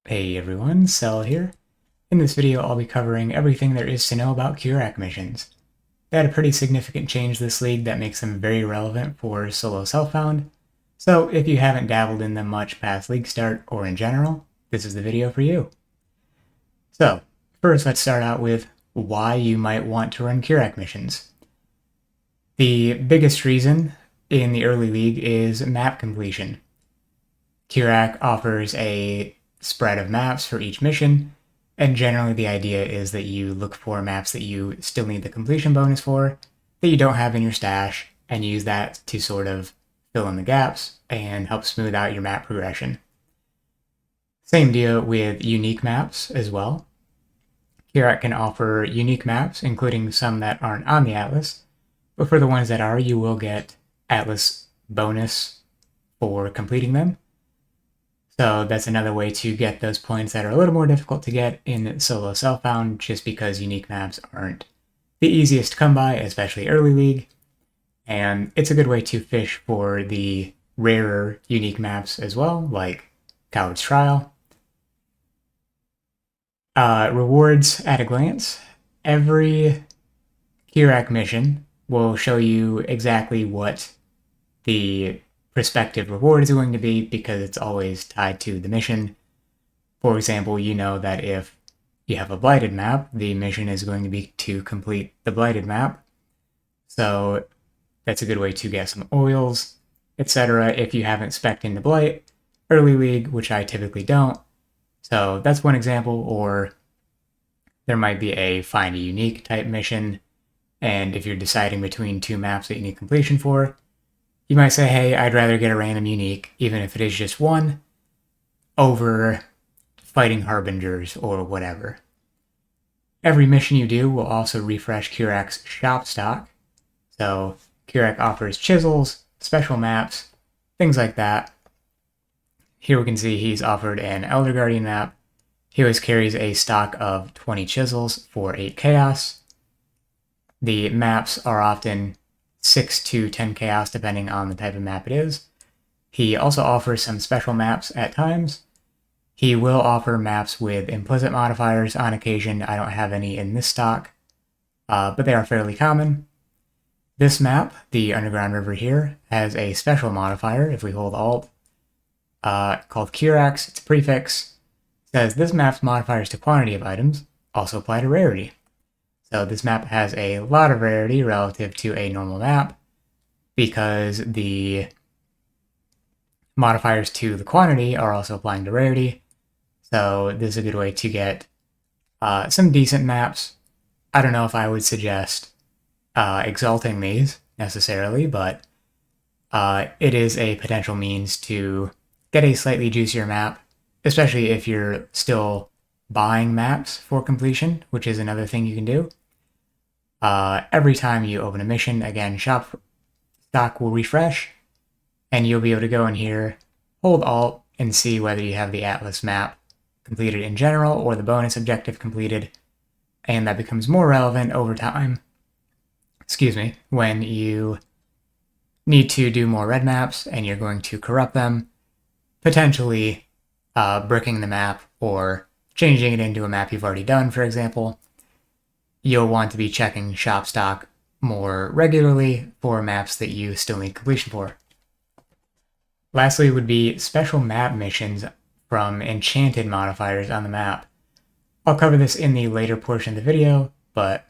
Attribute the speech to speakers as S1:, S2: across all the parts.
S1: Hey everyone, Cell here. In this video I'll be covering everything there is to know about Kirac Missions. They had a pretty significant change this league that makes them very relevant for solo self-found, so if you haven't dabbled in them much past league start or in general, this is the video for you. So, first let's start out with why you might want to run Kirac Missions. The biggest reason in the early league is map completion. Kirac offers a spread of maps for each mission, and generally the idea is that you look for maps that you still need the completion bonus for, that you don't have in your stash, and use that to sort of fill in the gaps and help smooth out your map progression. Same deal with unique maps as well. Kirac can offer unique maps, including some that aren't on the Atlas, but for the ones that are, you will get Atlas bonus for completing them. So that's another way to get those points that are a little more difficult to get in solo self-found, just because unique maps aren't the easiest to come by, especially early league. And it's a good way to fish for the rarer unique maps as well, like Coward's Trial. Rewards at a glance. Every Kirac mission will show you exactly what the prospective reward is going to be, because it's always tied to the mission. For example, you know that if you have a Blighted map, the mission is going to be to complete the Blighted map. So that's a good way to get some oils, etc. if you haven't spec'd into Blight early league, which I typically don't. So that's one example. Or there might be a find a unique type mission, and if you're deciding between two maps that you need completion for, you might say, hey, I'd rather get a random unique, even if it is just one, over fighting Harbingers or whatever. Every mission you do will also refresh Kirac's shop stock. So Kirac offers chisels, special maps, things like that. Here we can see he's offered an Elder Guardian map. He always carries a stock of 20 chisels for 8 chaos. The maps are often 6 to 10 chaos depending on the type of map it is. He also offers some special maps at times. He will offer maps with implicit modifiers on occasion. I don't have any in this stock, but they are fairly common. This map, the Underground River here, has a special modifier if we hold Alt, called Kirac. It's a prefix. It says this map's modifiers to quantity of items also apply to rarity. So this map has a lot of rarity relative to a normal map, because the modifiers to the quantity are also applying to rarity. So this is a good way to get some decent maps. I don't know if I would suggest exalting these necessarily, but it is a potential means to get a slightly juicier map, especially if you're still buying maps for completion, which is another thing you can do. Every time you open a mission, again, shop stock will refresh, and you'll be able to go in here, hold Alt, and see whether you have the Atlas map completed in general or the bonus objective completed, and that becomes more relevant over time, when you need to do more red maps and you're going to corrupt them, potentially bricking the map or changing it into a map you've already done, for example. You'll want to be checking shop stock more regularly for maps that you still need completion for. Lastly would be special map missions from enchanted modifiers on the map. I'll cover this in the later portion of the video, but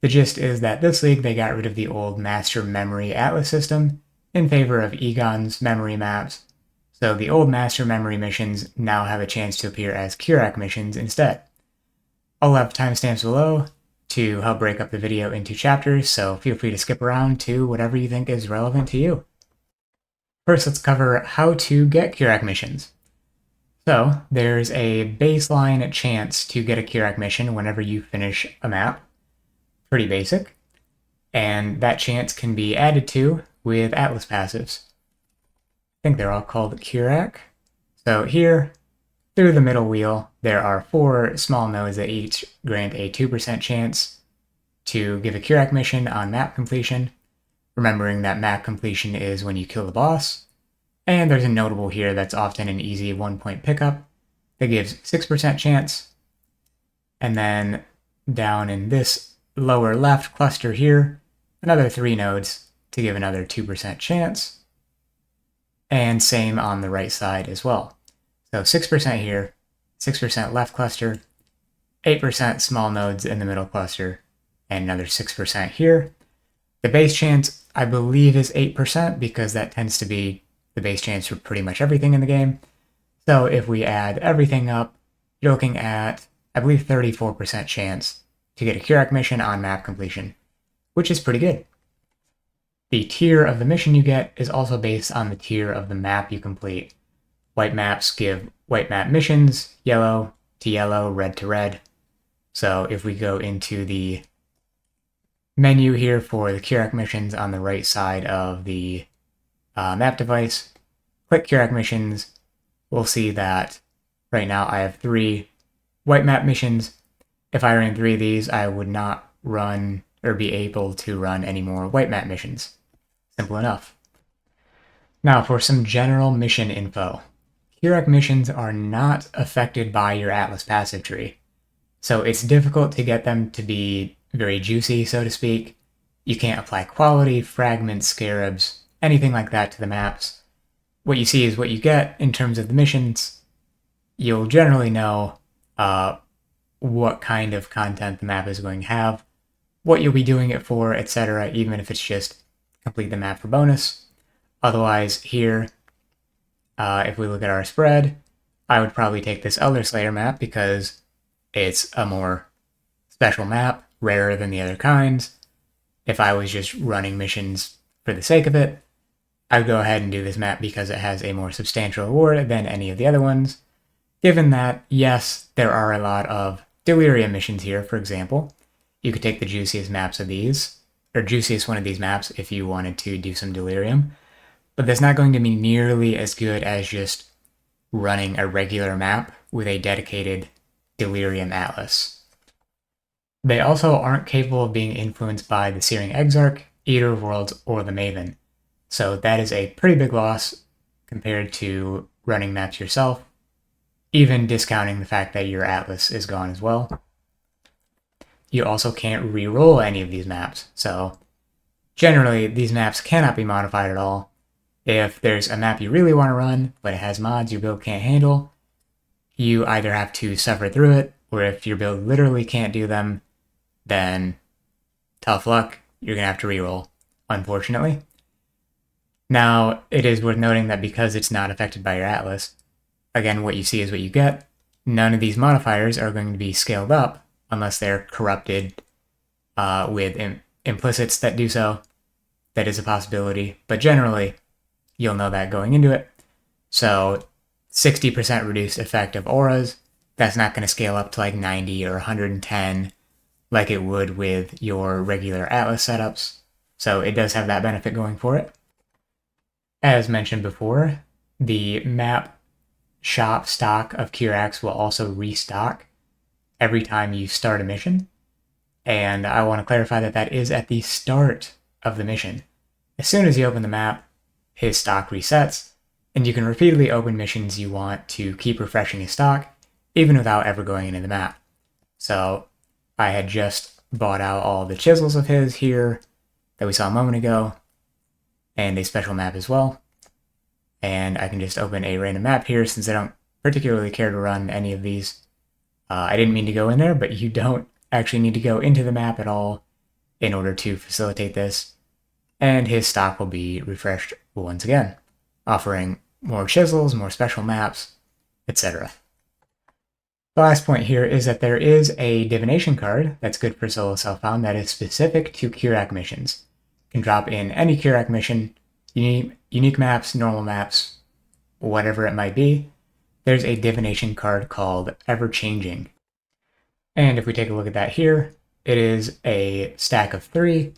S1: the gist is that this league they got rid of the old Master Memory Atlas system in favor of Egon's memory maps. So the old Master Memory missions now have a chance to appear as Kirac missions instead. I'll have timestamps below to help break up the video into chapters, so feel free to skip around to whatever you think is relevant to you. First, let's cover how to get Kirac missions. So, there's a baseline chance to get a Kirac mission whenever you finish a map. Pretty basic. And that chance can be added to with Atlas passives. I think they're all called Kirac. So here, through the middle wheel, there are 4 small nodes that each grant a 2% chance to give a Kirac mission on map completion, remembering that map completion is when you kill the boss. And there's a notable here that's often an easy 1-point pickup that gives 6% chance. And then down in this lower left cluster here, another 3 nodes to give another 2% chance. And same on the right side as well. So 6% here, 6% left cluster, 8% small nodes in the middle cluster, and another 6% here. The base chance, I believe, is 8% because that tends to be the base chance for pretty much everything in the game. So if we add everything up, you're looking at, I believe, 34% chance to get a Kirac mission on map completion, which is pretty good. The tier of the mission you get is also based on the tier of the map you complete. White maps give white map missions, yellow to yellow, red to red. So if we go into the menu here for the Kirac missions on the right side of the map device, click Kirac missions, we'll see that right now I have 3 white map missions. If I ran 3 of these, I would not run or be able to run any more white map missions. Simple enough. Now for some general mission info. Kirac missions are not affected by your Atlas passive tree, so it's difficult to get them to be very juicy, so to speak. You can't apply quality, fragments, scarabs, anything like that to the maps. What you see is what you get in terms of the missions. You'll generally know what kind of content the map is going to have, what you'll be doing it for, etc., even if it's just complete the map for bonus. Otherwise, here, if we look at our spread, I would probably take this Elder Slayer map because it's a more special map, rarer than the other kinds. If I was just running missions for the sake of it, I would go ahead and do this map because it has a more substantial reward than any of the other ones. Given that, yes, there are a lot of Delirium missions here, for example. You could take the juiciest maps of these, or juiciest one of these maps if you wanted to do some Delirium, but that's not going to be nearly as good as just running a regular map with a dedicated Delirium Atlas. They also aren't capable of being influenced by the Searing Exarch, Eater of Worlds, or the Maven, so that is a pretty big loss compared to running maps yourself, even discounting the fact that your Atlas is gone as well. You also can't re-roll any of these maps, so generally these maps cannot be modified at all. If there's a map you really want to run, but it has mods your build can't handle, you either have to suffer through it, or if your build literally can't do them, then tough luck, you're going to have to re-roll, unfortunately. Now, it is worth noting that because it's not affected by your Atlas, again, what you see is what you get. None of these modifiers are going to be scaled up unless they're corrupted with implicits that do so. That is a possibility, but generally, you'll know that going into it. So 60% reduced effect of auras, that's not going to scale up to like 90 or 110 like it would with your regular Atlas setups. So it does have that benefit going for it. As mentioned before, the map shop stock of Kiracs will also restock every time you start a mission. And I want to clarify that that is at the start of the mission. As soon as you open the map, his stock resets, and you can repeatedly open missions you want to keep refreshing his stock, even without ever going into the map. So I had just bought out all the chisels of his here that we saw a moment ago, and a special map as well. And I can just open a random map here since I don't particularly care to run any of these. I didn't mean to go in there, but you don't actually need to go into the map at all in order to facilitate this. And his stock will be refreshed once again, offering more chisels, more special maps, etc. The last point here is that there is a divination card that's good for solo self-found that is specific to Kirac missions. You can drop in any Kirac mission, unique maps, normal maps, whatever it might be. There's a divination card called Ever Changing. And if we take a look at that here, it is a stack of 3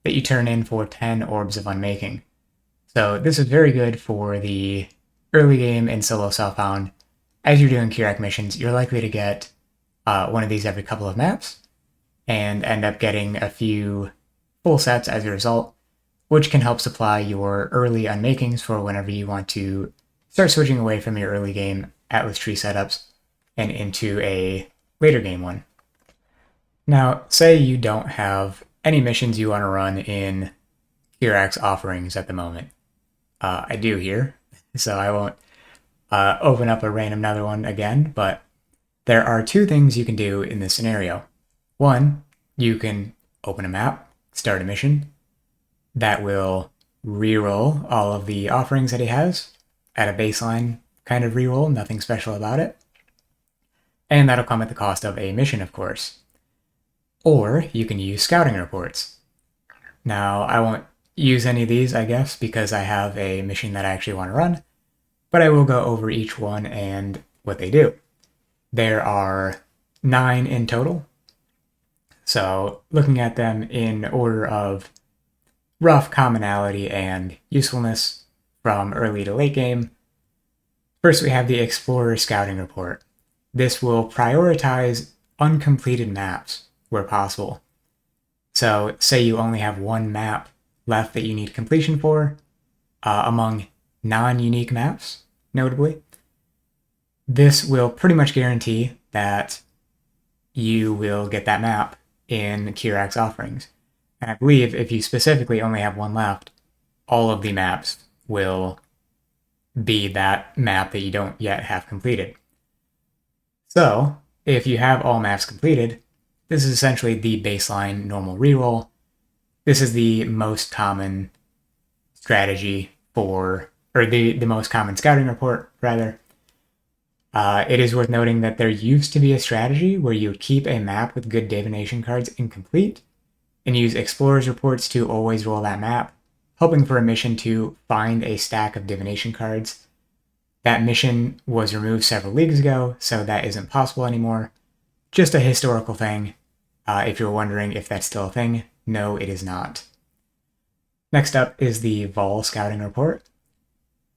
S1: that you turn in for 10 Orbs of Unmaking. So this is very good for the early game in solo self-found. As you're doing Kirac missions, you're likely to get one of these every couple of maps, and end up getting a few full sets as a result, which can help supply your early unmakings for whenever you want to start switching away from your early game Atlas tree setups and into a later game one. Now, say you don't have any missions you want to run in Kirac's offerings at the moment. I do here, so I won't open up a random another one again, but there are two things you can do in this scenario. One, you can open a map, start a mission, that will reroll all of the offerings that he has at a baseline kind of reroll, nothing special about it. And that'll come at the cost of a mission, of course. Or you can use scouting reports. Now, I won't use any of these, I guess, because I have a mission that I actually want to run, but I will go over each one and what they do. There are 9 in total. So looking at them in order of rough commonality and usefulness from early to late game. First, we have the Explorer Scouting Report. This will prioritize uncompleted maps where possible. So say you only have one map left that you need completion for, among non-unique maps, notably. This will pretty much guarantee that you will get that map in Kirac's offerings. And I believe if you specifically only have one left, all of the maps will be that map that you don't yet have completed. So, if you have all maps completed, this is essentially the baseline normal reroll. This is the most common strategy for, or the most common scouting report, rather. It is worth noting that there used to be a strategy where you would keep a map with good divination cards incomplete and use explorer's reports to always roll that map, hoping for a mission to find a stack of divination cards. That mission was removed several leagues ago, so that isn't possible anymore. Just a historical thing. If you're wondering if that's still a thing, no, it is not. Next up is the Vaal Scouting Report.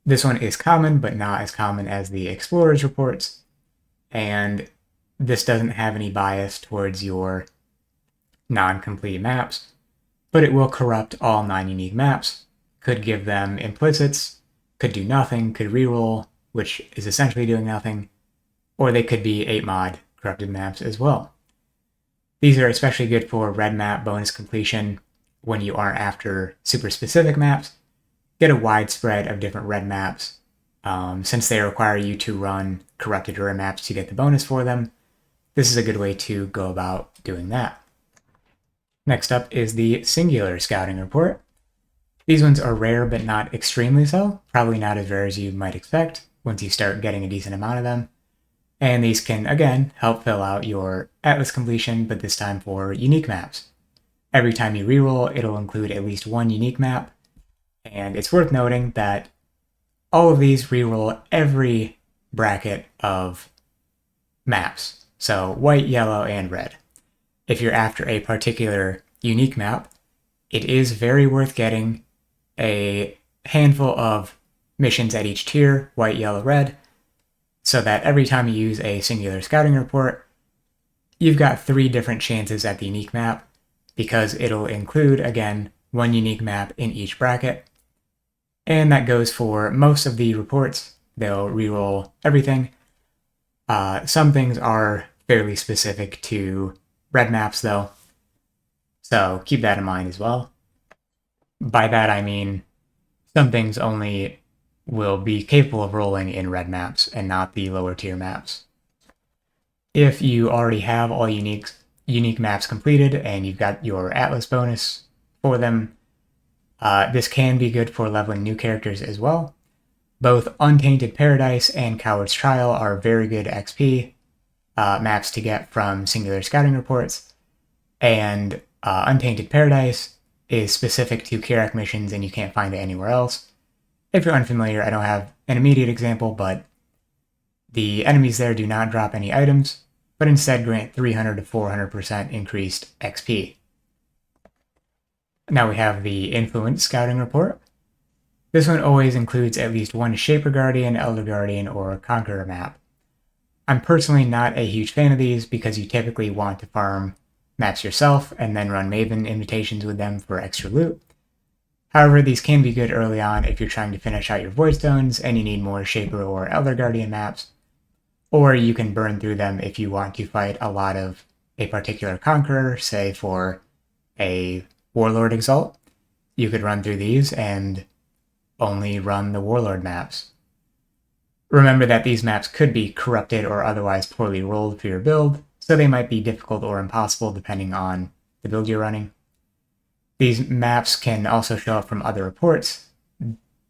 S1: This one is common, but not as common as the Explorer's reports, and this doesn't have any bias towards your non-complete maps, but it will corrupt all 9 unique maps, could give them implicits, could do nothing, could reroll, which is essentially doing nothing, or they could be 8 mod corrupted maps as well. These are especially good for red map bonus completion when you aren't after super specific maps. Get a wide spread of different red maps. Since they require you to run corrupted red maps to get the bonus for them, this is a good way to go about doing that. Next up is the Singular Scouting Report. These ones are rare but not extremely so, probably not as rare as you might expect once you start getting a decent amount of them. And these can, again, help fill out your Atlas completion, but this time for unique maps. Every time you reroll, it'll include at least one unique map, and it's worth noting that all of these reroll every bracket of maps, so white, yellow, and red. If you're after a particular unique map, it is very worth getting a handful of missions at each tier, white, yellow, red, so that every time you use a singular scouting report, you've got 3 different chances at the unique map, because it'll include, again, one unique map in each bracket. And that goes for most of the reports. They'll reroll everything. Some things are fairly specific to red maps, though, so keep that in mind as well. By that I mean some things only will be capable of rolling in red maps and not the lower tier maps. If you already have all unique maps completed and you've got your Atlas bonus for them, this can be good for leveling new characters as well. Both Untainted Paradise and Coward's Trial are very good XP maps to get from singular scouting reports, and Untainted Paradise is specific to Kirac Missions and you can't find it anywhere else. If you're unfamiliar, I don't have an immediate example, but the enemies there do not drop any items, but instead grant 300 to 400% increased XP. Now we have the Influence Scouting Report. This one always includes at least one Shaper Guardian, Elder Guardian, or Conqueror map. I'm personally not a huge fan of these because you typically want to farm maps yourself and then run Maven invitations with them for extra loot. However, these can be good early on if you're trying to finish out your Voidstones and you need more Shaper or Elder Guardian maps, or you can burn through them if you want to fight a lot of a particular conqueror, say for a Warlord Exalt. You could run through these and only run the Warlord maps. Remember that these maps could be corrupted or otherwise poorly rolled for your build, so they might be difficult or impossible depending on the build you're running. These maps can also show up from other reports.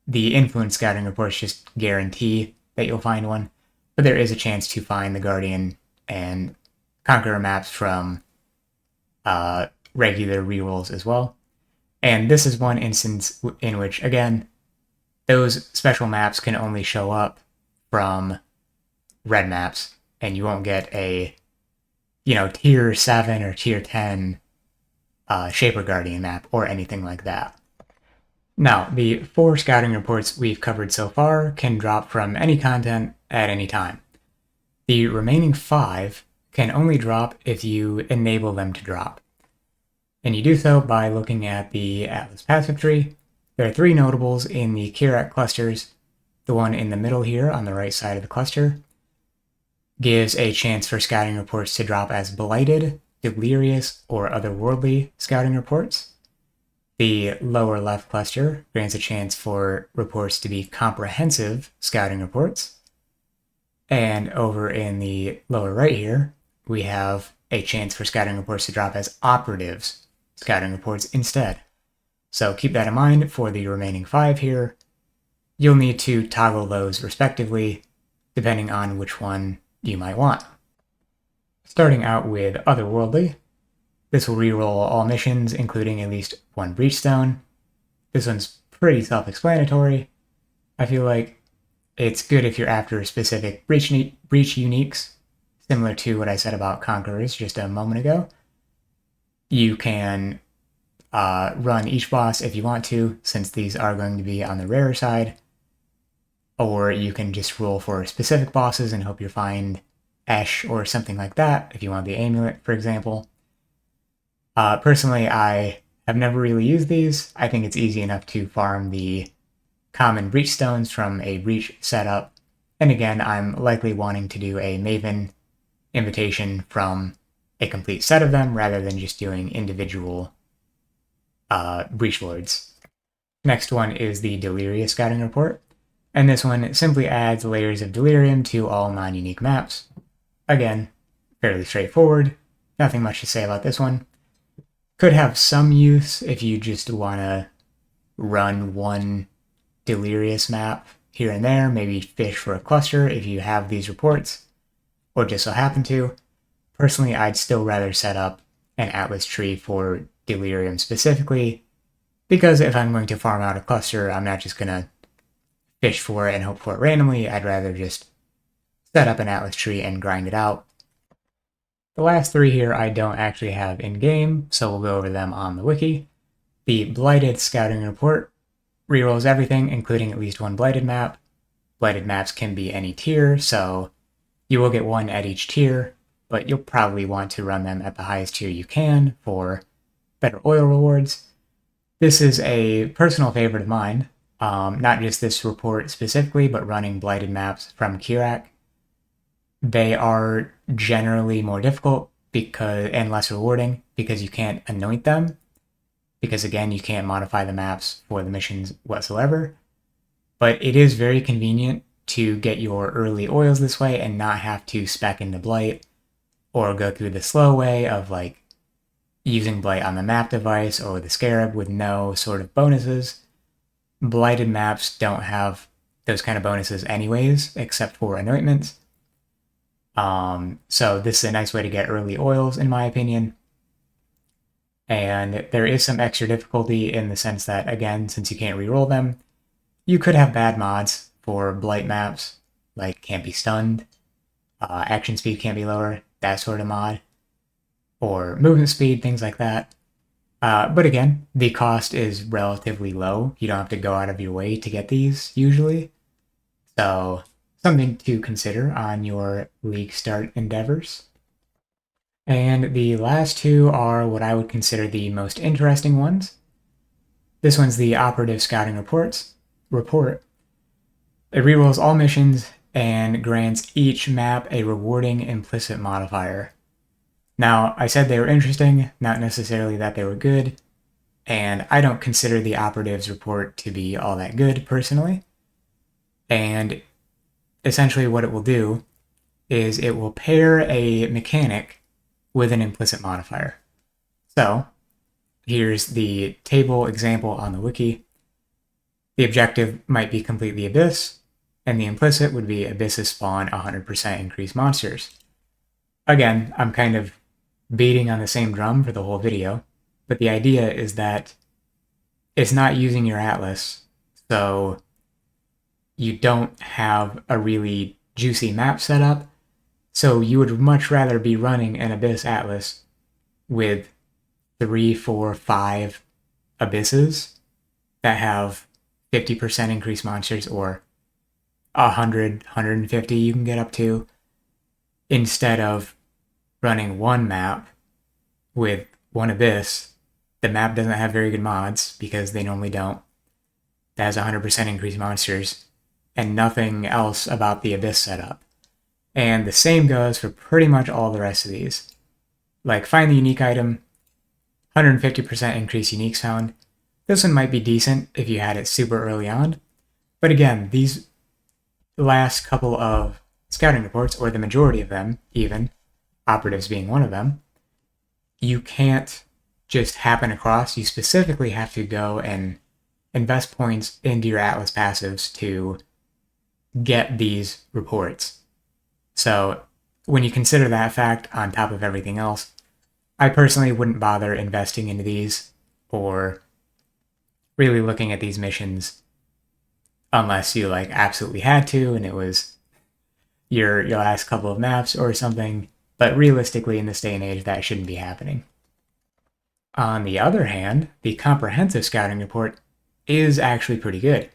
S1: The influence scouting reports just guarantee that you'll find one, but there is a chance to find the Guardian and Conqueror maps from regular rerolls as well. And this is one instance in which, again, those special maps can only show up from red maps, and you won't get a, tier 7 or tier 10 Shaper Guardian map or anything like that. Now, the 4 scouting reports we've covered so far can drop from any content at any time. The remaining 5 can only drop if you enable them to drop. And you do so by looking at the Atlas passive tree. There are 3 notables in the Kirac clusters. The one in the middle here on the right side of the cluster gives a chance for scouting reports to drop as Blighted, Delirious, or Otherworldly scouting reports. The lower left cluster grants a chance for reports to be Comprehensive scouting reports. And over in the lower right here, we have a chance for scouting reports to drop as Operatives scouting reports instead. So keep that in mind for the remaining 5 here. You'll need to toggle those respectively, depending on which one you might want. Starting out with Otherworldly, this will reroll all missions, including at least 1 Breachstone. This one's pretty self-explanatory. I feel like it's good if you're after specific breach uniques, similar to what I said about Conquerors just a moment ago. You can run each boss if you want to, since these are going to be on the rarer side. Or you can just roll for specific bosses and hope you find Esh or something like that, if you want the Amulet, for example. Personally, I have never really used these. I think it's easy enough to farm the common breach stones from a breach setup. And again, I'm likely wanting to do a Maven invitation from a complete set of them rather than just doing individual breach lords. Next one is the Delirious scouting report. And this one simply adds layers of Delirium to all non-unique maps. Again, fairly straightforward. Nothing much to say about this one. Could have some use if you just want to run one Delirious map here and there, maybe fish for a cluster if you have these reports, or just so happen to. Personally, I'd still rather set up an Atlas tree for Delirium specifically, because if I'm going to farm out a cluster, I'm not just going to fish for it and hope for it randomly. I'd rather just set up an Atlas tree and grind it out. The last 3 here I don't actually have in-game, so we'll go over them on the wiki. The Blighted scouting report rerolls everything, including at least 1 Blighted map. Blighted maps can be any tier, so you will get 1 at each tier, but you'll probably want to run them at the highest tier you can for better oil rewards. This is a personal favorite of mine, not just this report specifically, but running Blighted maps from Kirac. They are generally more difficult and less rewarding because you can't anoint them, because again, you can't modify the maps for the missions whatsoever. But it is very convenient to get your early oils this way and not have to spec into Blight or go through the slow way of like using Blight on the map device or the Scarab with no sort of bonuses. Blighted maps don't have those kind of bonuses anyways, except for anointments. So this is a nice way to get early oils, in my opinion. And there is some extra difficulty in the sense that, again, since you can't reroll them, you could have bad mods for Blight maps, like can't be stunned, action speed can't be lower, that sort of mod, or movement speed, things like that. But again, the cost is relatively low. You don't have to go out of your way to get these, usually. So something to consider on your League start endeavors. And the last 2 are what I would consider the most interesting ones. This one's the Operative Scouting Report. It rerolls all missions and grants each map a rewarding implicit modifier. Now, I said they were interesting, not necessarily that they were good, and I don't consider the Operatives report to be all that good, personally. And essentially what it will do is it will pair a mechanic with an implicit modifier. So, here's the table example on the wiki. The objective might be complete the Abyss, and the implicit would be Abysses spawn 100% increased monsters. Again, I'm kind of beating on the same drum for the whole video, but the idea is that it's not using your Atlas, so you don't have a really juicy map setup, so you would much rather be running an Abyss Atlas with 3, 4, 5 Abysses that have 50% increased monsters, or 100, 150 you can get up to, instead of running one map with one Abyss. The map doesn't have very good mods, because they normally don't. That has 100% increased monsters, and nothing else about the Abyss setup. And the same goes for pretty much all the rest of these. Like, find the unique item, 150% increased uniques found. This one might be decent if you had it super early on, but again, these last couple of scouting reports, or the majority of them even, Operatives being one of them, you can't just happen across. You specifically have to go and invest points into your Atlas passives to get these reports. So when you consider that fact on top of everything else, I personally wouldn't bother investing into these or really looking at these missions unless you like absolutely had to and it was your last couple of maps or something. But realistically, in this day and age, that shouldn't be happening. On the other hand, the comprehensive scouting report is actually pretty good.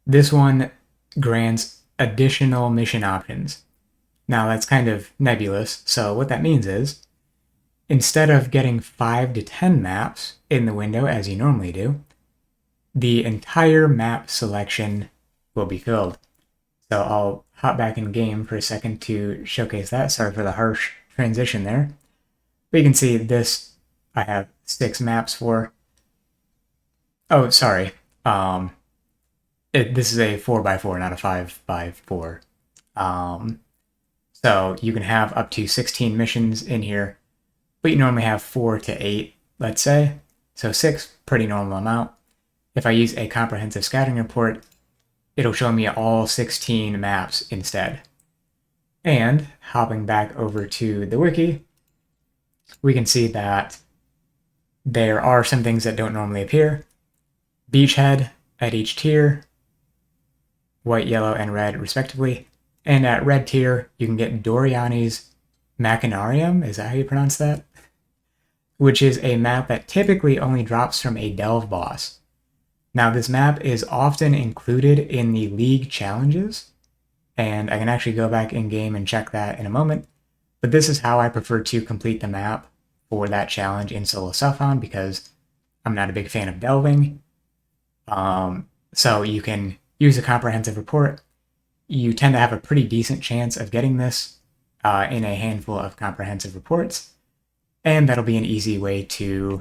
S1: This one grants additional mission options. Now that's kind of nebulous, so what that means is, instead of getting 5 to 10 maps in the window as you normally do, the entire map selection will be filled. So I'll hop back in game for a second to showcase that. Sorry for the harsh transition there. But you can see this, I have 6 maps for. Oh, sorry. This is a 4x4, not a 5x4. So you can have up to 16 missions in here, but you normally have 4 to 8, let's say. So 6, pretty normal amount. If I use a comprehensive scouting report, it'll show me all 16 maps instead. And hopping back over to the wiki, we can see that there are some things that don't normally appear. Beachhead at each tier, white, yellow, and red respectively. And at red tier, you can get Doriani's Machinarium, is that how you pronounce that? Which is a map that typically only drops from a delve boss. Now this map is often included in the League challenges, and I can actually go back in game and check that in a moment, but this is how I prefer to complete the map for that challenge in solo self-found, because I'm not a big fan of delving. So you can use a comprehensive report. You tend to have a pretty decent chance of getting this in a handful of comprehensive reports, and that'll be an easy way to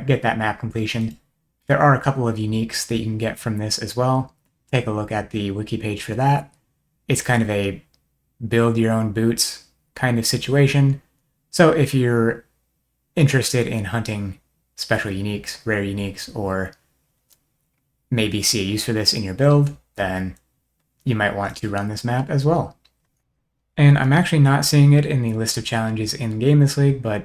S1: get that map completion. There are a couple of uniques that you can get from this as well. Take a look at the wiki page for that. It's kind of a build your own boots kind of situation. So if you're interested in hunting special uniques, rare uniques, or maybe see a use for this in your build, then you might want to run this map as well. And I'm actually not seeing it in the list of challenges in game this league, but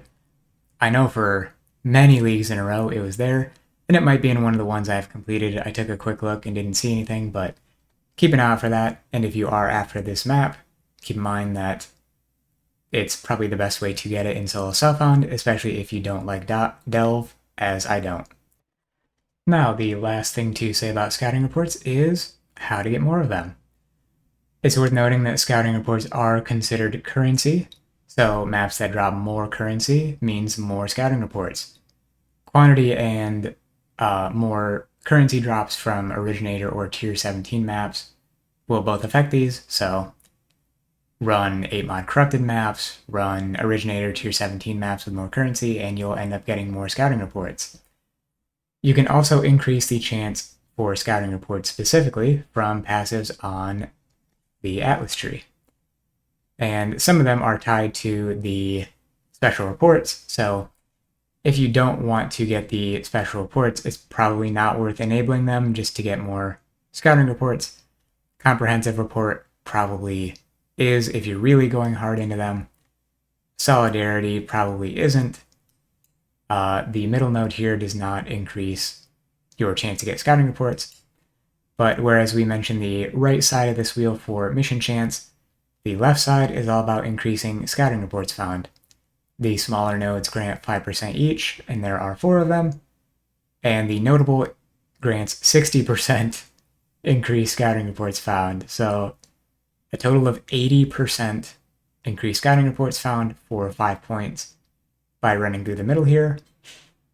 S1: I know for many leagues in a row it was there. And it might be in one of the ones I've completed. I took a quick look and didn't see anything, but keep an eye out for that. And if you are after this map, keep in mind that it's probably the best way to get it in solo self-found, especially if you don't like delve, as I don't. Now, the last thing to say about scouting reports is how to get more of them. It's worth noting that scouting reports are considered currency, so maps that drop more currency means more scouting reports. Quantity and more currency drops from Originator or Tier 17 maps will both affect these, so run 8-mod corrupted maps, run originator tier 17 maps with more currency, and you'll end up getting more scouting reports. You can also increase the chance for scouting reports specifically from passives on the Atlas tree. And some of them are tied to the special reports, so if you don't want to get the special reports, it's probably not worth enabling them just to get more scouting reports. Comprehensive report probably is if you're really going hard into them. Solidarity probably isn't. The middle node here does not increase your chance to get scouting reports, but whereas we mentioned the right side of this wheel for mission chance, the left side is all about increasing scouting reports found. The smaller nodes grant 5% each, and there are 4 of them, and the notable grants 60% increased scouting reports found, so a total of 80% increased scouting reports found for 5 points by running through the middle here,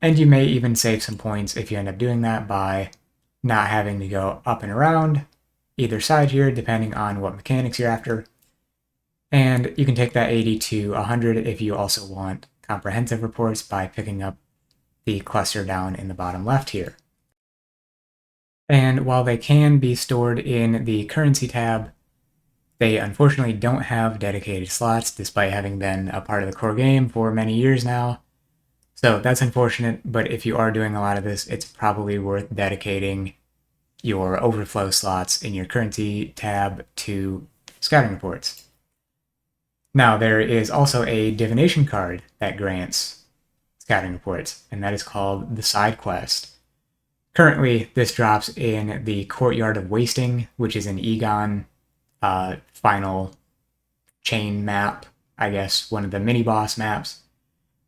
S1: and you may even save some points if you end up doing that by not having to go up and around either side here, depending on what mechanics you're after. And you can take that 80 to 100 if you also want comprehensive reports by picking up the cluster down in the bottom left here. And while they can be stored in the currency tab, they unfortunately don't have dedicated slots, despite having been a part of the core game for many years now. So that's unfortunate, but if you are doing a lot of this, it's probably worth dedicating your overflow slots in your currency tab to scouting reports. Now, there is also a divination card that grants scouting reports, and that is called the Side Quest. Currently, this drops in the Courtyard of Wasting, which is an Egon final chain map, I guess, one of the mini-boss maps.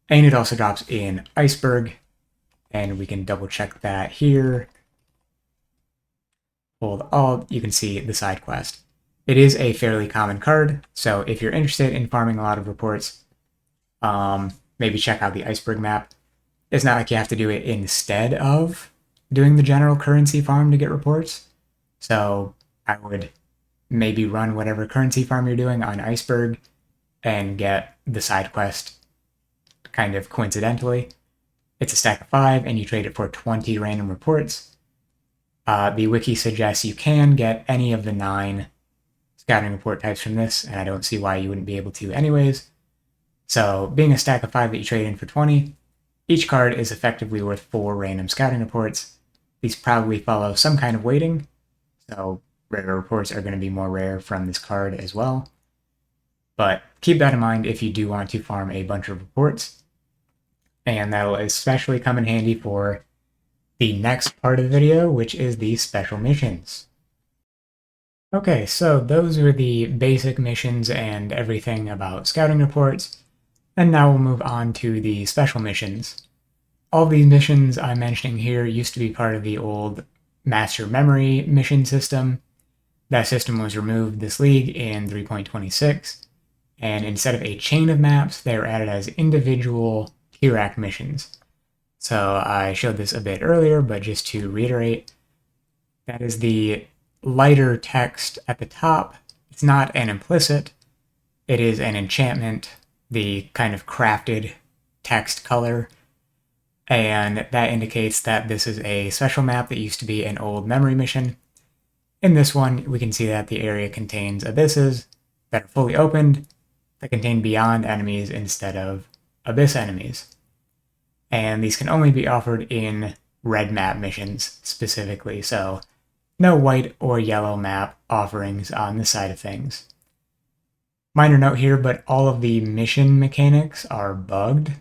S1: And it also drops in Iceberg, and we can double-check that here. Hold Alt, you can see the side quest. It is a fairly common card, so if you're interested in farming a lot of reports, maybe check out the Iceberg map. It's not like you have to do it instead of doing the general currency farm to get reports, so I would maybe run whatever currency farm you're doing on Iceberg and get the side quest kind of coincidentally. It's a stack of 5 and you trade it for 20 random reports. The wiki suggests you can get any of the 9 scouting report types from this, and I don't see why you wouldn't be able to anyways. So being a stack of 5 that you trade in for 20, each card is effectively worth 4 random scouting reports. These probably follow some kind of weighting, so rare reports are going to be more rare from this card as well. But keep that in mind if you do want to farm a bunch of reports. And that'll especially come in handy for the next part of the video, which is the special missions. Okay, so those are the basic missions and everything about scouting reports. And now we'll move on to the special missions. All these missions I'm mentioning here used to be part of the old Master Memory mission system. That system was removed this league in 3.26, and instead of a chain of maps, they were added as individual Kirac missions. So I showed this a bit earlier, but just to reiterate, that is the lighter text at the top. It's not an implicit, it is an enchantment, the kind of crafted text color, and that indicates that this is a special map that used to be an old memory mission. In this one, we can see that the area contains abysses that are fully opened, that contain beyond enemies instead of abyss enemies. And these can only be offered in red map missions specifically, so no white or yellow map offerings on this side of things. Minor note here, but all of the mission mechanics are bugged.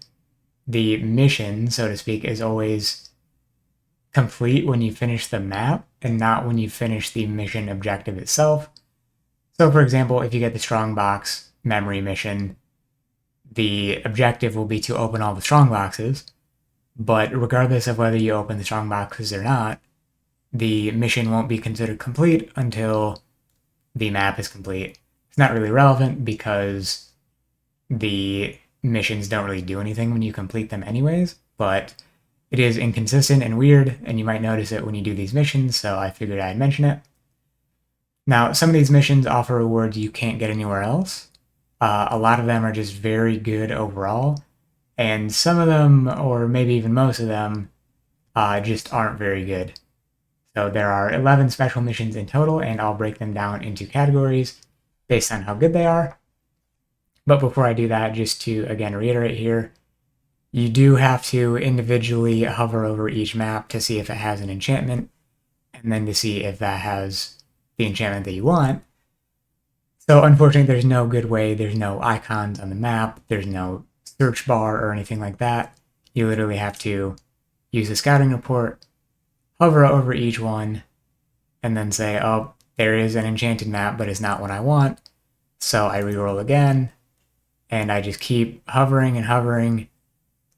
S1: The mission, so to speak, is always complete when you finish the map and not when you finish the mission objective itself. So for example, if you get the Strongbox memory mission, the objective will be to open all the Strongboxes, but regardless of whether you open the Strongboxes or not, the mission won't be considered complete until the map is complete. It's not really relevant because the missions don't really do anything when you complete them anyways, but it is inconsistent and weird, and you might notice it when you do these missions, so I figured I'd mention it. Now, some of these missions offer rewards you can't get anywhere else. A lot of them are just very good overall, and some of them, or maybe even most of them, just aren't very good. So there are 11 special missions in total, and I'll break them down into categories based on how good they are. But before I do that, just to again reiterate here, you do have to individually hover over each map to see if it has an enchantment, and then to see if that has the enchantment that you want. So unfortunately, there's no good way, there's no icons on the map, there's no search bar or anything like that. You literally have to use the scouting report, hover over each one, and then say, oh, there is an enchanted map, but it's not what I want. So I reroll again, and I just keep hovering and hovering,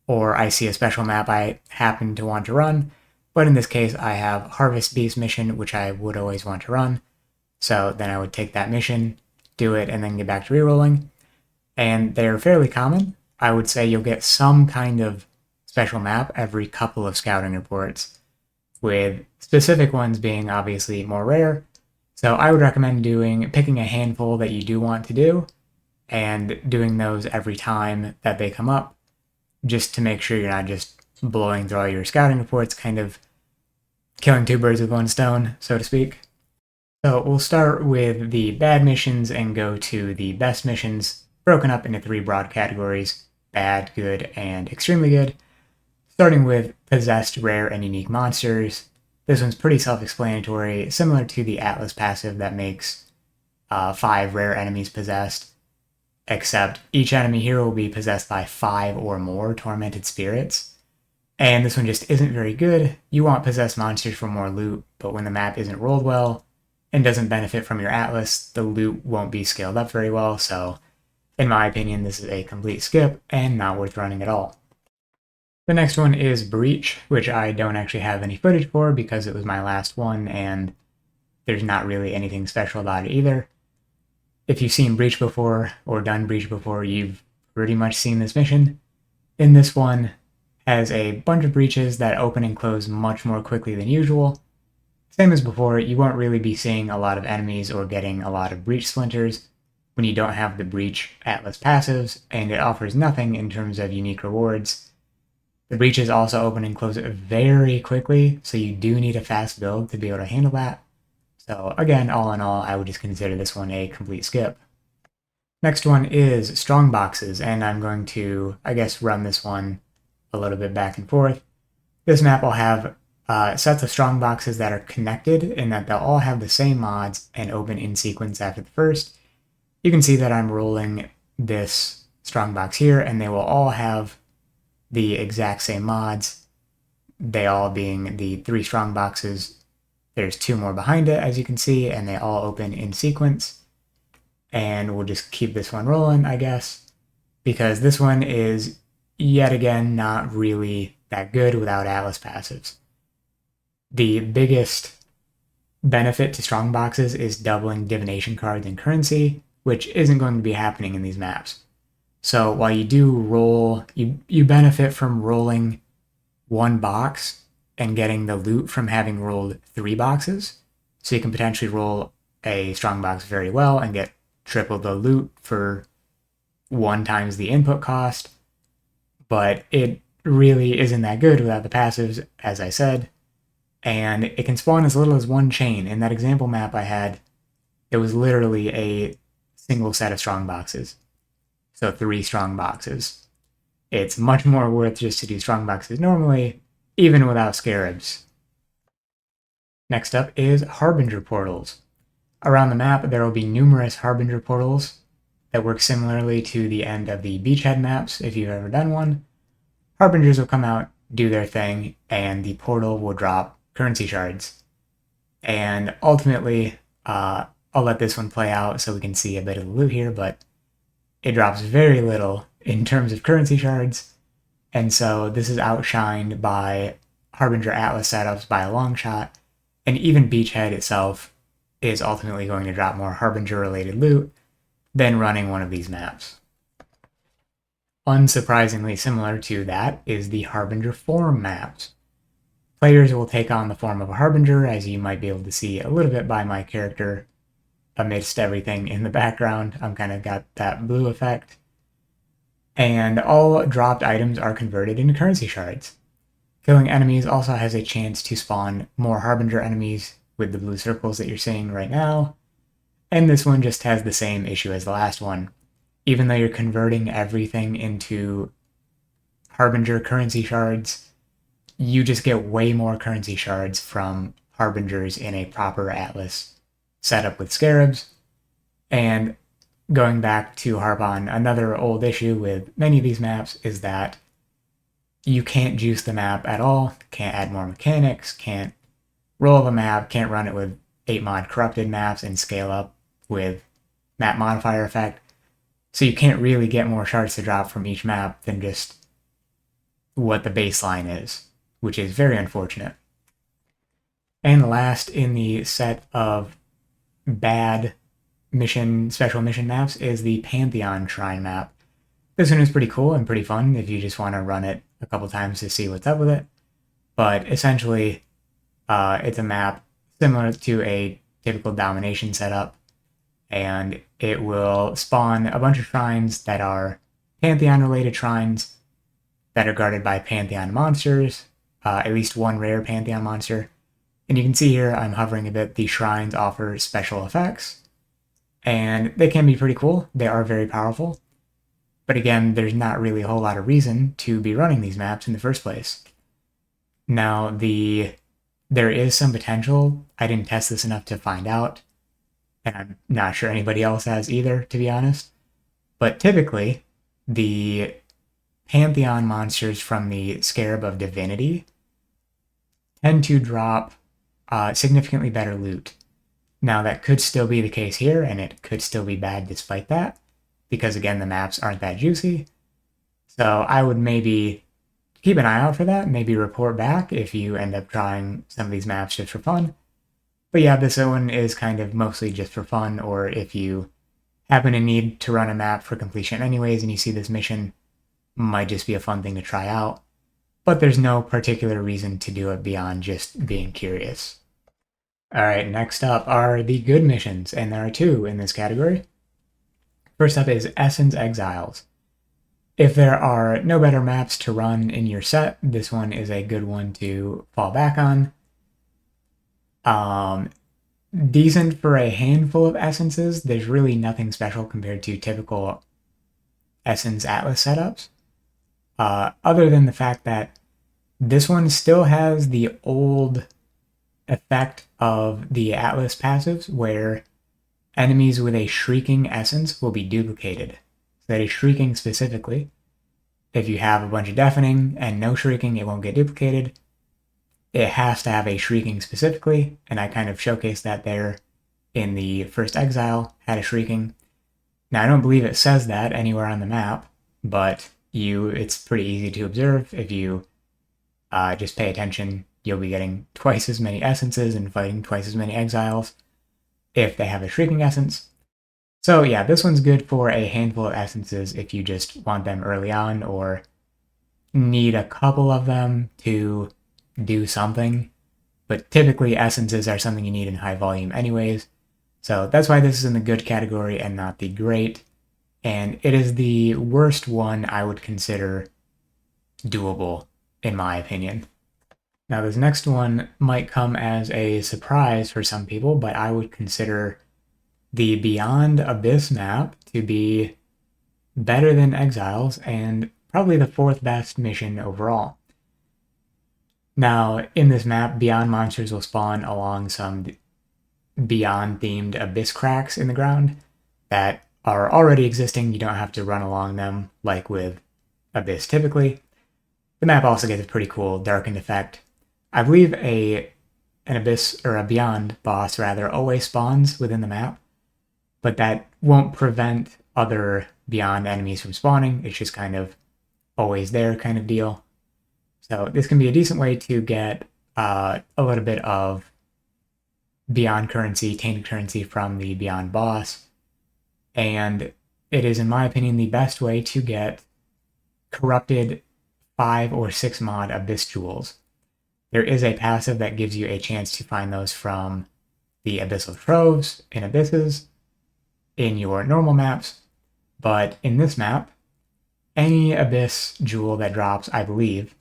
S1: or I see a special map I happen to want to run, but in this case I have Harvest Beast mission, which I would always want to run, so then I would take that mission, do it, and then get back to rerolling, and they're fairly common. I would say you'll get some kind of special map every couple of scouting reports, with specific ones being obviously more rare, so I would recommend picking a handful that you do want to do, and doing those every time that they come up, just to make sure you're not just blowing through all your scouting reports, kind of killing two birds with one stone, so to speak. So we'll start with the bad missions and go to the best missions, broken up into 3 broad categories: bad, good, and extremely good. Starting with possessed, rare, and unique monsters. This one's pretty self-explanatory, similar to the Atlas passive that makes 5 rare enemies possessed, except each enemy here will be possessed by 5 or more tormented spirits. And this one just isn't very good. You want possessed monsters for more loot, but when the map isn't rolled well and doesn't benefit from your Atlas, the loot won't be scaled up very well, so in my opinion, this is a complete skip and not worth running at all. The next one is Breach, which I don't actually have any footage for because it was my last one and there's not really anything special about it either. If you've seen Breach before or done Breach before, you've pretty much seen this mission. In this one, has a bunch of breaches that open and close much more quickly than usual. Same as before, you won't really be seeing a lot of enemies or getting a lot of breach splinters when you don't have the Breach Atlas passives, and it offers nothing in terms of unique rewards. The breaches also open and close very quickly, so you do need a fast build to be able to handle that. So again, all in all, I would just consider this one a complete skip. Next one is Strongboxes, and I'm going to, I guess, run this one a little bit back and forth. This map will have sets of Strongboxes that are connected in that they'll all have the same mods and open in sequence after the first. You can see that I'm rolling this Strongbox here, and they will all have the exact same mods, they all being the 3 Strongboxes. There's 2 more behind it, as you can see, and they all open in sequence. And we'll just keep this one rolling, I guess, because this one is, yet again, not really that good without Atlas passives. The biggest benefit to Strongboxes is doubling divination cards and currency, which isn't going to be happening in these maps. So while you do roll, you benefit from rolling 1 box and getting the loot from having rolled 3 boxes. So you can potentially roll a Strongbox very well and get triple the loot for 1 times the input cost. But it really isn't that good without the passives, as I said. And it can spawn as little as 1 chain. In that example map I had, it was literally a single set of Strongboxes. So 3 Strongboxes. It's much more worth just to do Strongboxes normally, even without Scarabs. Next up is Harbinger Portals. Around the map there will be numerous Harbinger Portals that work similarly to the end of the beachhead maps if you've ever done one. Harbingers will come out, do their thing, and the portal will drop currency shards. And ultimately, I'll let this one play out so we can see a bit of the loot here, but it drops very little in terms of currency shards, and so this is outshined by Harbinger Atlas setups by a long shot, and even Beachhead itself is ultimately going to drop more Harbinger-related loot than running one of these maps. Unsurprisingly similar to that is the Harbinger Form maps. Players will take on the form of a Harbinger, as you might be able to see a little bit by my character amidst everything in the background. I'm kind of got that blue effect. And all dropped items are converted into currency shards. Killing enemies also has a chance to spawn more Harbinger enemies with the blue circles that you're seeing right now. And this one just has the same issue as the last one. Even though you're converting everything into Harbinger currency shards, you just get way more currency shards from Harbingers in a proper Atlas setup with Scarabs. And going back to harp on another old issue with many of these maps is that you can't juice the map at all, can't add more mechanics, can't roll the map, can't run it with 8 mod corrupted maps and scale up with map modifier effect. So you can't really get more shards to drop from each map than just what the baseline is, which is very unfortunate. And last in the set of bad special mission maps is the Pantheon Shrine map. This one is pretty cool and pretty fun if you just want to run it a couple times to see what's up with it. But essentially, it's a map similar to a typical domination setup, and it will spawn a bunch of shrines that are Pantheon-related shrines that are guarded by Pantheon monsters, at least one rare Pantheon monster. And you can see here, I'm hovering a bit, the shrines offer special effects, and they can be pretty cool. They are very powerful. But again, there's not really a whole lot of reason to be running these maps in the first place. Now, there is some potential. I didn't test this enough to find out, and I'm not sure anybody else has either, to be honest. But typically, the Pantheon monsters from the Scarab of Divinity tend to drop significantly better loot. Now, that could still be the case here, and it could still be bad despite that, because again, the maps aren't that juicy. So I would maybe keep an eye out for that, maybe report back if you end up trying some of these maps just for fun. But yeah, this one is kind of mostly just for fun, or if you happen to need to run a map for completion anyways and you see this mission, might just be a fun thing to try out. But there's no particular reason to do it beyond just being curious. Alright, next up are the good missions, and there are 2 in this category. First up is Essence Exiles. If there are no better maps to run in your set, this one is a good one to fall back on. Decent for a handful of essences. There's really nothing special compared to typical Essence Atlas setups. Other than the fact that this one still has the old effect of the Atlas passives where enemies with a Shrieking Essence will be duplicated. So that is Shrieking specifically. If you have a bunch of Deafening and no Shrieking, it won't get duplicated. It has to have a Shrieking specifically, and I kind of showcased that there in the first Exile, had a Shrieking. Now, I don't believe it says that anywhere on the map, but it's pretty easy to observe. If you just pay attention, you'll be getting twice as many essences and fighting twice as many Exiles if they have a Shrieking Essence. So yeah, this one's good for a handful of essences if you just want them early on or need a couple of them to do something. But typically essences are something you need in high volume anyways. So that's why this is in the good category and not the great. And it is the worst one I would consider doable, in my opinion. Now this next one might come as a surprise for some people, but I would consider the Beyond Abyss map to be better than Exiles and probably the 4th best mission overall. Now, in this map, Beyond monsters will spawn along some Beyond-themed abyss cracks in the ground that are already existing. You don't have to run along them like with Abyss typically. The map also gets a pretty cool darkened effect. I believe an Abyss, or a Beyond boss rather, always spawns within the map, but that won't prevent other Beyond enemies from spawning. It's just kind of always there kind of deal. So this can be a decent way to get a little bit of Beyond currency, tainted currency from the Beyond boss. And it is, in my opinion, the best way to get corrupted 5 or 6 mod Abyss jewels. There is a passive that gives you a chance to find those from the Abyssal Troves in Abysses, in your normal maps, but in this map, any Abyss jewel that drops, I believe,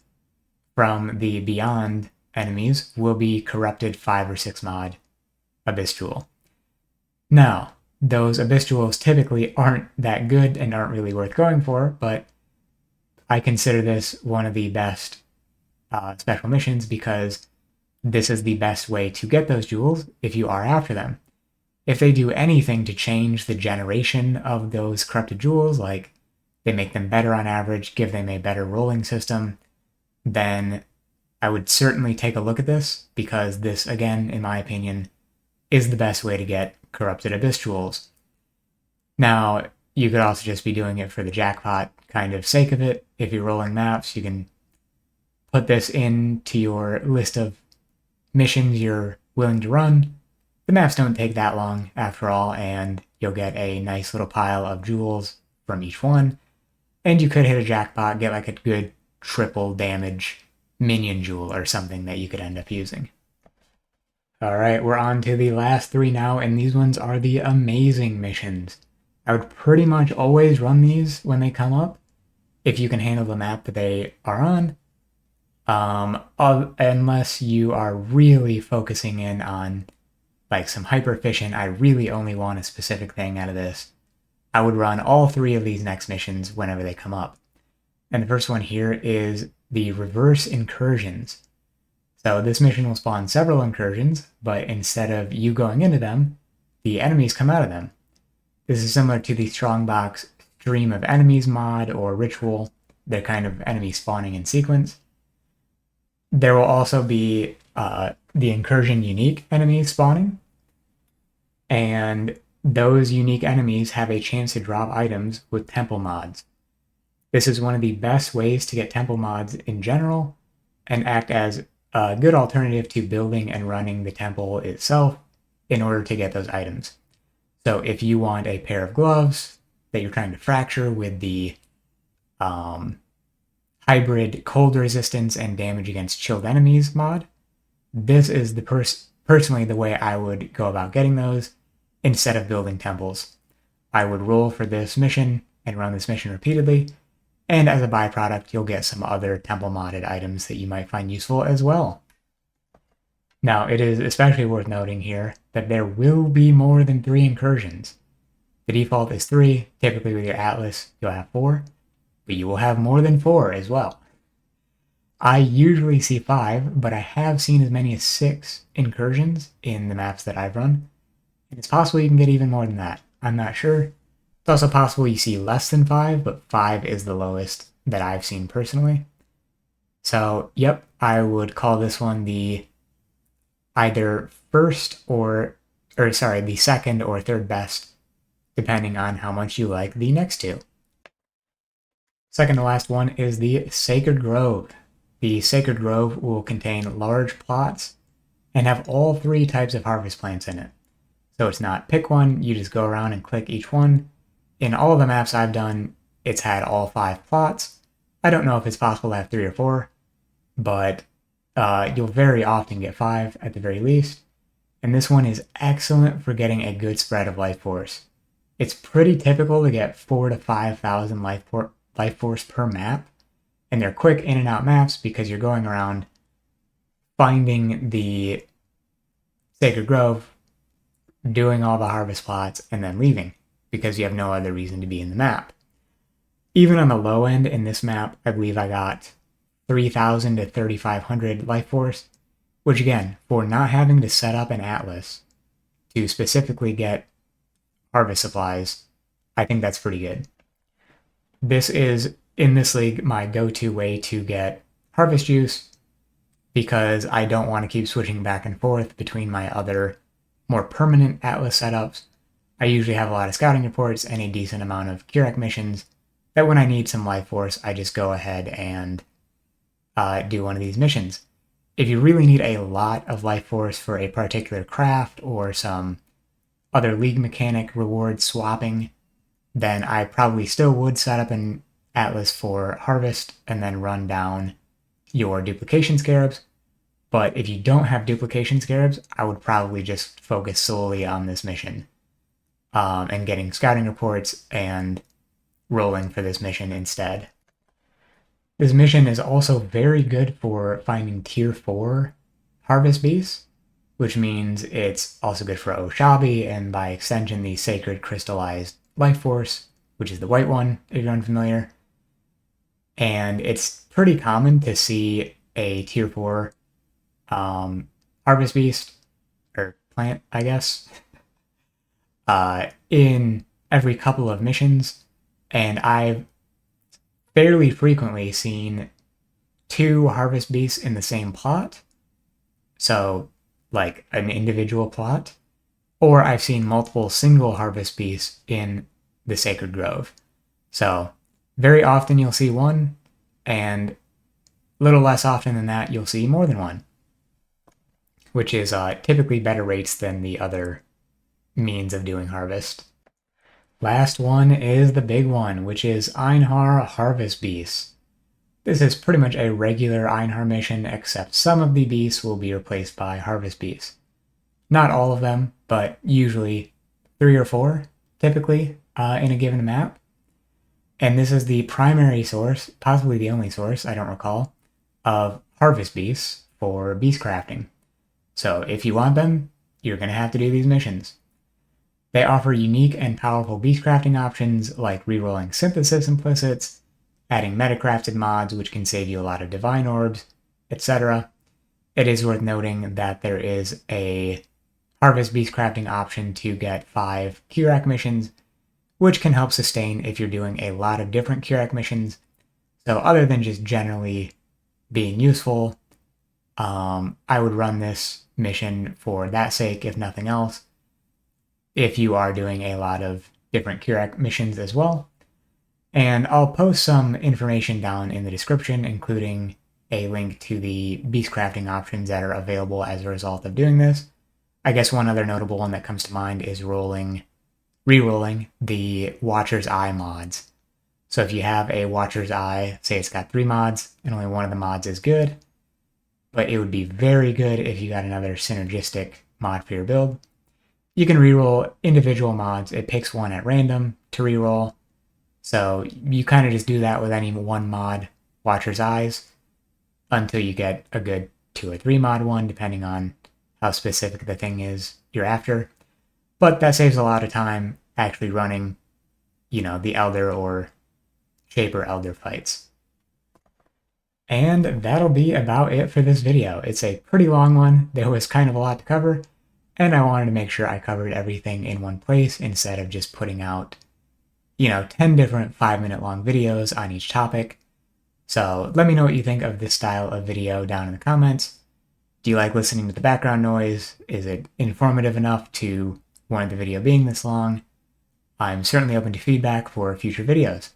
S1: from the Beyond enemies will be corrupted 5 or 6 mod Abyss jewel. Now, those Abyss jewels typically aren't that good and aren't really worth going for, but I consider this one of the best special missions because this is the best way to get those jewels if you are after them. If they do anything to change the generation of those corrupted jewels, like they make them better on average, give them a better rolling system, then I would certainly take a look at this, because this, again, in my opinion, is the best way to get corrupted Abyss jewels. Now, you could also just be doing it for the jackpot kind of sake of it. If you're rolling maps, you can put this into your list of missions you're willing to run. The maps don't take that long, after all, and you'll get a nice little pile of jewels from each one. And you could hit a jackpot, get like a good triple damage minion jewel or something that you could end up using. Alright, we're on to the last 3 now, and these ones are the amazing missions. I would pretty much always run these when they come up, if you can handle the map that they are on. Unless you are really focusing in on like some hyper efficient, I really only want a specific thing out of this, I would run all 3 of these next missions whenever they come up. And the first one here is the reverse incursions. So this mission will spawn several incursions, but instead of you going into them, the enemies come out of them. This is similar to the Strongbox Stream of Enemies mod or Ritual. They're kind of enemies spawning in sequence. There will also be the Incursion unique enemies spawning, and those unique enemies have a chance to drop items with temple mods. This is one of the best ways to get temple mods in general, and act as a good alternative to building and running the temple itself in order to get those items. So if you want a pair of gloves that you're trying to fracture with the hybrid cold resistance and damage against chilled enemies mod, this is the personally the way I would go about getting those instead of building temples. I would roll for this mission and run this mission repeatedly, and as a byproduct, you'll get some other temple modded items that you might find useful as well. Now, it is especially worth noting here that there will be more than 3 incursions. The default is 3, typically with your Atlas you'll have 4, but you will have more than 4 as well. I usually see 5, but I have seen as many as 6 incursions in the maps that I've run, and it's possible you can get even more than that. I'm not sure. It's also possible you see less than 5, but 5 is the lowest that I've seen personally. So, yep, I would call this one the either the second or third best, depending on how much you like the next 2. Second to last one is the Sacred Grove. The Sacred Grove will contain large plots and have all 3 types of harvest plants in it. So it's not pick one, you just go around and click each one. In all of the maps I've done, it's had all 5 plots. I don't know if it's possible to have 3 or 4, but you'll very often get 5 at the very least. And this one is excellent for getting a good spread of life force. It's pretty typical to get 4,000 to 5,000 life force per map, and they're quick in and out maps because you're going around finding the Sacred Grove, doing all the harvest plots, and then leaving because you have no other reason to be in the map. Even on the low end in this map, I believe I got 3,000 to 3,500 life force, which again, for not having to set up an Atlas to specifically get harvest supplies, I think that's pretty good. This is, in this league, my go-to way to get harvest juice because I don't want to keep switching back and forth between my other more permanent Atlas setups. I usually have a lot of scouting reports and a decent amount of Kirac missions that when I need some life force, I just go ahead and do one of these missions. If you really need a lot of life force for a particular craft or some other league mechanic reward swapping, then I probably still would set up an Atlas for harvest and then run down your duplication scarabs. But if you don't have duplication scarabs, I would probably just focus solely on this mission. and getting scouting reports and rolling for this mission instead. This mission is also very good for finding tier 4 harvest beasts, which means it's also good for Oshabi and by extension the sacred crystallized life force, which is the white one if you're unfamiliar. And it's pretty common to see a tier 4 harvest beast, or plant, I guess, in every couple of missions, and I've fairly frequently seen 2 harvest beasts in the same plot, so like an individual plot, or I've seen multiple single harvest beasts in the Sacred Grove. So very often you'll see one, and a little less often than that you'll see more than one, which is typically better rates than the other means of doing harvest. Last one is the big one, which is Einhar Harvest Beasts. This is pretty much a regular Einhar mission, except some of the beasts will be replaced by harvest beasts. Not all of them, but usually 3 or 4, typically, in a given map. And this is the primary source, possibly the only source, I don't recall, of harvest beasts for beast crafting. So if you want them, you're going to have to do these missions. They offer unique and powerful beast crafting options like rerolling synthesis implicits, adding metacrafted mods which can save you a lot of divine orbs, etc. It is worth noting that there is a harvest beast crafting option to get 5 Kirac missions, which can help sustain if you're doing a lot of different Kirac missions. So other than just generally being useful, I would run this mission for that sake, if nothing else, if you are doing a lot of different Kirac missions as well. And I'll post some information down in the description, including a link to the beast crafting options that are available as a result of doing this. I guess one other notable one that comes to mind is rerolling the Watcher's Eye mods. So if you have a Watcher's Eye, say it's got 3 mods, and only one of the mods is good, but it would be very good if you got another synergistic mod for your build. You can reroll individual mods. It picks one at random to reroll. So you kind of just do that with any one mod, Watcher's Eyes, until you get a good 2 or 3 mod one, depending on how specific the thing is you're after. But that saves a lot of time actually running, the Elder or Shaper Elder fights. And that'll be about it for this video. It's a pretty long one. There was kind of a lot to cover, and I wanted to make sure I covered everything in one place instead of just putting out, 10 different 5-minute long videos on each topic. So let me know what you think of this style of video down in the comments. Do you like listening to the background noise? Is it informative enough to warrant the video being this long? I'm certainly open to feedback for future videos.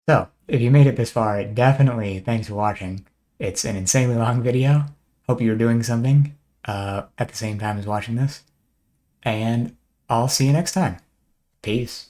S1: So if you made it this far, definitely thanks for watching. It's an insanely long video. Hope you were doing something at the same time as watching this. And I'll see you next time. Peace.